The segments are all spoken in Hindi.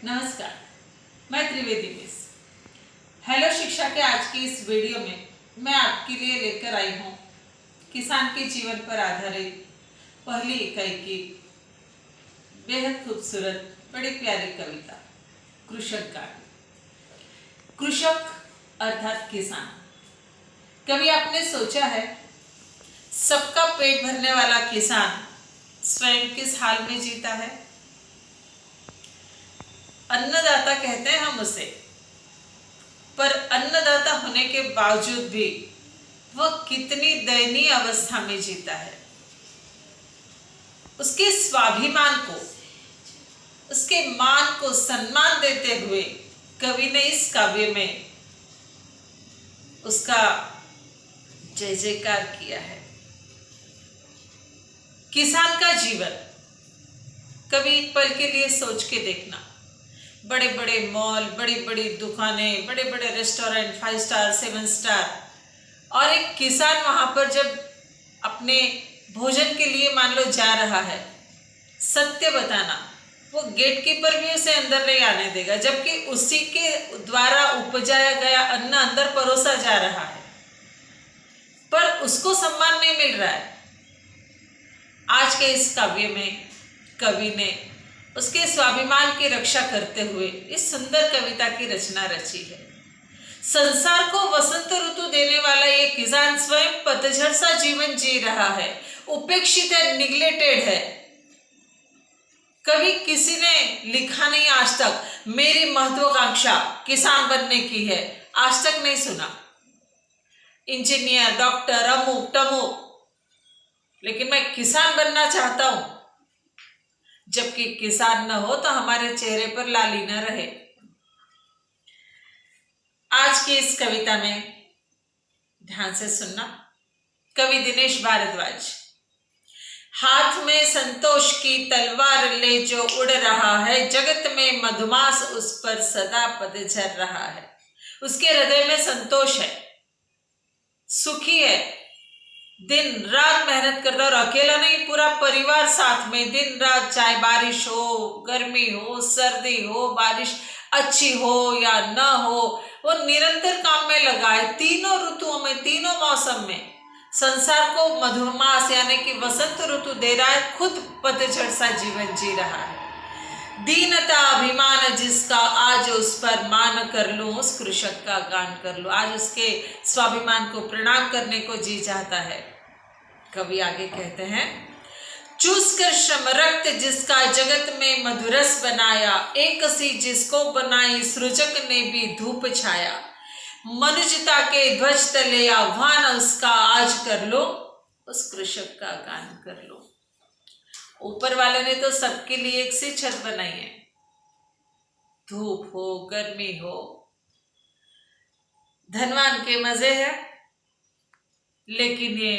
नमस्कार, मैं त्रिवेदी मिस। हेलो शिक्षा के आज की इस वीडियो में मैं आपके लिए लेकर आई हूँ किसान के जीवन पर आधारित पहली इकाई की बेहद खूबसूरत बड़ी प्यारी कविता कृषक गान। कृषक अर्थात किसान। कभी आपने सोचा है सबका पेट भरने वाला किसान स्वयं किस हाल में जीता है? अन्नदाता कहते हैं हम उसे, पर अन्नदाता होने के बावजूद भी वह कितनी दयनीय अवस्था में जीता है। उसके स्वाभिमान को, उसके मान को सम्मान देते हुए कवि ने इस काव्य में उसका जय जयकार किया है। किसान का जीवन कभी एक पल के लिए सोच के देखना। बड़े बड़े मॉल, बड़ी बड़ी दुकानें, बड़े बड़े रेस्टोरेंट, 5 स्टार 7 स्टार, और एक किसान वहां पर जब अपने भोजन के लिए मान लो जा रहा है, सत्य बताना वो गेट कीपर भी उसे अंदर नहीं आने देगा, जबकि उसी के द्वारा उपजाया गया अन्न अंदर परोसा जा रहा है, पर उसको सम्मान नहीं मिल रहा है। आज के इस काव्य में कवि ने उसके स्वाभिमान की रक्षा करते हुए इस सुंदर कविता की रचना रची है। संसार को वसंत ऋतु देने वाला ये किसान स्वयं पतझड़ सा जीवन जी रहा है, उपेक्षित है, निग्लेक्टेड है। कभी किसी ने लिखा नहीं आज तक मेरी महत्वाकांक्षा किसान बनने की है, आज तक नहीं सुना। इंजीनियर, डॉक्टर, अमुक तमुक, लेकिन मैं किसान बनना चाहता हूं। जबकि किसान न हो तो हमारे चेहरे पर लाली न रहे। आज की इस कविता में ध्यान से सुनना। कवि दिनेश भारद्वाज। हाथ में संतोष की तलवार ले जो उड़ रहा है, जगत में मधुमास उस पर सदा पतझर रहा है। उसके हृदय में संतोष है, सुखी है, दिन रात मेहनत करता, और अकेला नहीं, पूरा परिवार साथ में दिन रात, चाहे बारिश हो, गर्मी हो, सर्दी हो, बारिश अच्छी हो या न हो, वो निरंतर काम में लगा है। तीनों ऋतुओं में, तीनों मौसम में संसार को मधुमास यानी कि वसंत ऋतु दे रहा है, खुद पतझड़ सा जीवन जी रहा है। दीनता अभिमान जिसका, आज उस पर मान कर लूं, उस कृषक का गान कर लूं। आज उसके स्वाभिमान को प्रणाम करने को जी चाहता है। कवि आगे कहते हैं, चूस कर श्रम रक्त जिसका, जगत में मधुरस बनाया, एक सी जिसको बनाई, सृजक ने भी धूप छाया। मनुष्यता के ध्वज तले आह्वान उसका, आज कर लो, उस कृषक का गान कर लो। ऊपर वाले ने तो सबके लिए एक सी छत बनाई है, धूप हो, गर्मी हो, धनवान के मजे है, लेकिन ये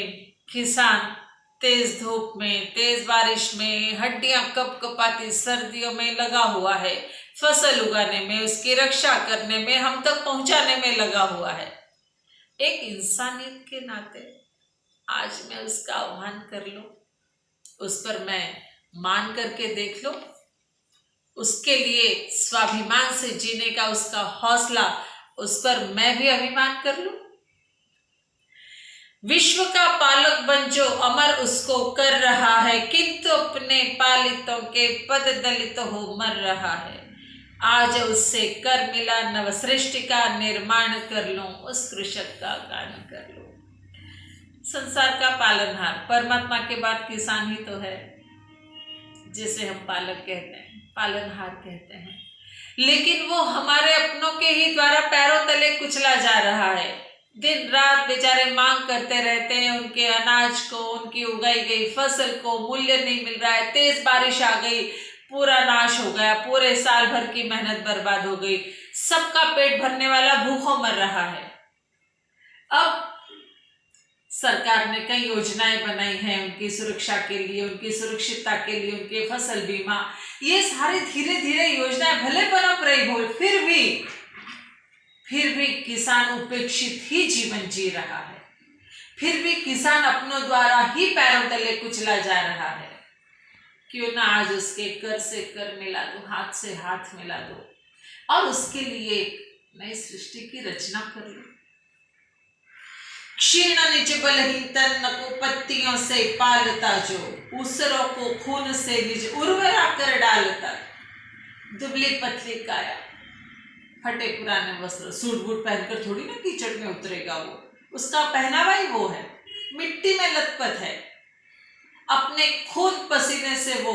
किसान तेज धूप में, तेज बारिश में, हड्डियां कपकपाती सर्दियों में लगा हुआ है, फसल उगाने में, उसकी रक्षा करने में, हम तक पहुंचाने में लगा हुआ है। एक इंसानियत के नाते आज मैं उसका आह्वान कर लूं, उस पर मैं मान करके देख लो, उसके लिए स्वाभिमान से जीने का उसका हौसला, उस पर मैं भी अभिमान कर लूं। विश्व का पालक बन जो अमर उसको कर रहा है, किंतु अपने पालितों के पद दलित हो मर रहा है। आज उससे कर मिला नव सृष्टि का निर्माण कर लूं, उस कृषक का गान कर लूं। संसार का पालनहार परमात्मा के बाद किसान ही तो है, जिसे हम पालक कहते हैं, पालनहार कहते हैं, लेकिन वो हमारे अपनों के ही द्वारा पैरों तले कुचला जा रहा है। दिन रात बेचारे मांग करते रहते हैं, उनके अनाज को, उनकी उगाई गई फसल को मूल्य नहीं मिल रहा है। तेज बारिश आ गई, पूरा नाश हो गया, पूरे साल भर की मेहनत बर्बाद हो गई, सबका पेट भरने वाला भूखों मर रहा है। अब सरकार ने कई योजनाएं बनाई हैं उनकी सुरक्षा के लिए, उनकी सुरक्षितता के लिए, उनके फसल बीमा, ये सारी धीरे धीरे योजनाएं भले पनप रही हो, फिर भी किसान उपेक्षित ही जीवन जी रहा है। फिर भी किसान अपनों द्वारा ही पैरों तले कुचला जा रहा है। क्यों ना आज उसके कर से कर मिला दो, हाथ से हाथ मिला दो और उसके लिए एक नई सृष्टि की रचना कर लो। क्षीण निज बलहीन तन को पत्तियों से पालता जो, ऊसरों को खून से निज उर्वरा कर डालता। दुबली पतली काया, फटे पुराने वस्त्र, सूट बूट पहनकर थोड़ी ना कीचड़ में उतरेगा वो, उसका पहनावा ही वो है, मिट्टी में लथपथ है। अपने खून पसीने से वो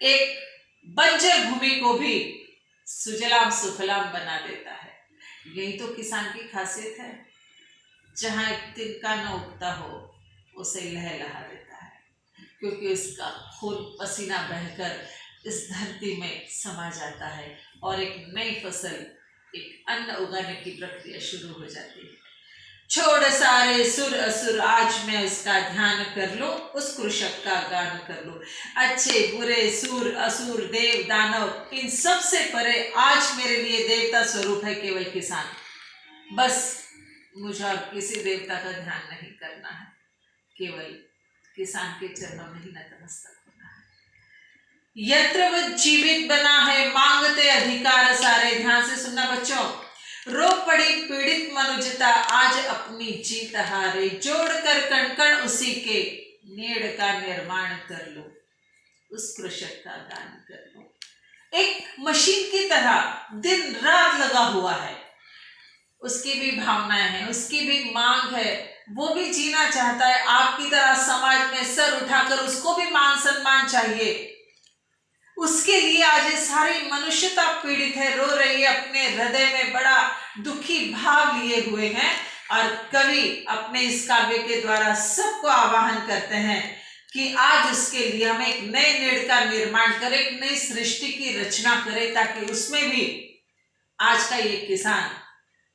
एक बंजर भूमि को भी सुजलाम सुफलाम बना देता है। यही तो किसान की खासियत है, जहां एक तिनका न उगता हो उसे लहलहा देता है, क्योंकि उसका खून पसीना बहकर इस धरती में समा जाता है और एक नई फसल, एक अन्न उगाने की प्रक्रिया शुरू हो जाती है। छोड़ सारे सुर असुर, आज मैं उसका ध्यान कर लो, उस कृषक का गान कर लो। अच्छे बुरे सुर असुर देव दानव, इन सब से परे आज मेरे लिए देवता स्वरूप है केवल किसान। बस मुझे और किसी देवता का ध्यान नहीं करना है, केवल किसान के चरणों में ही नतमस्तक होना है। यत्र वो जीवित बना है, मांगते अधिकार सारे। ध्यान से सुनना बच्चों, रो पड़ी पीड़ित मनुजता, आज अपनी जीत हारे। जोड़कर कण कण उसी के, नेड़ का निर्माण कर लो, उस कृषक का दान कर लो। एक मशीन की तरह दिन रात लगा हुआ है, उसकी भी भावनाएं हैं, उसकी भी मांग है, वो भी जीना चाहता है आपकी तरह समाज में सर उठाकर, उसको भी मान सम्मान चाहिए। उसके लिए आज ये सारी मनुष्यता पीड़ित है, रो रही है, अपने हृदय में बड़ा दुखी भाव लिए हुए हैं। और कवि अपने इस काव्य के द्वारा सबको आवाहन करते हैं कि आज उसके लिए हम एक नए नेड़ का निर्माण करें, एक नई सृष्टि की रचना करें, ताकि उसमें भी आज का ये किसान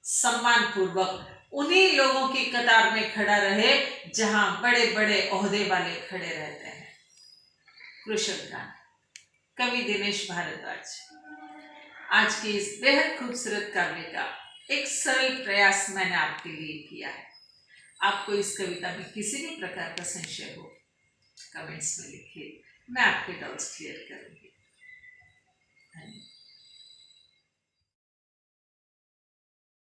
सम्मान पूर्वक उन्हीं लोगों की कतार में खड़ा रहे जहां बड़े बड़े ओहदे वाले खड़े रहते हैं। कृषक गान, कवि दिनेश भारद्वाज। आज की इस बेहद खूबसूरत काव्य का एक सरल प्रयास मैंने आपके लिए किया है। आपको इस कविता में किसी भी प्रकार का संशय हो, कमेंट्स में लिखिए, मैं आपके डाउट्स क्लियर करूंगी। धन्यवाद।